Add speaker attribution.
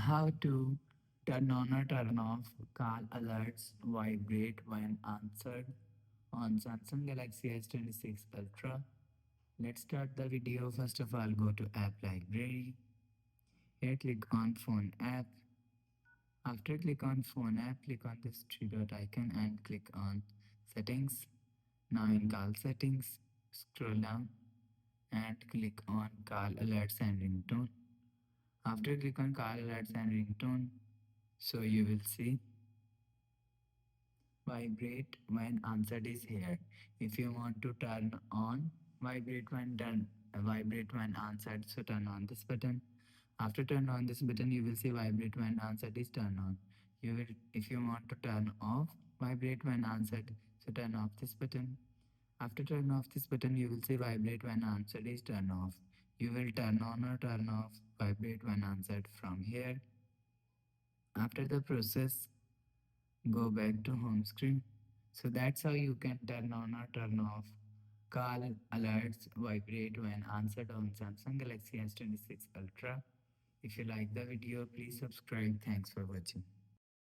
Speaker 1: How to turn on or turn off call alerts vibrate when answered on Samsung Galaxy S26 Ultra. Let's start the video. First of all, go to App Library. Here, click on Phone app. After click on Phone app, click on this three dot icon and click on Settings. Now in Call Settings, scroll down and click on Call Alerts and Ringtone. After click on Call Alerts and Ringtone, so you will see Vibrate when answered is here. If you want to turn on vibrate when answered, so turn on this button. After turn on this button, you will see vibrate when answered is turned on. You will, if you want to turn off vibrate when answered, so turn off this button. After turn off this button, you will see vibrate when answered is turned off. You will turn on or turn off vibrate when answered from here. After the process, go back to home screen. So that's how you can turn on or turn off call alerts vibrate when answered on Samsung Galaxy S26 Ultra. If you like the video, please subscribe. Thanks for watching.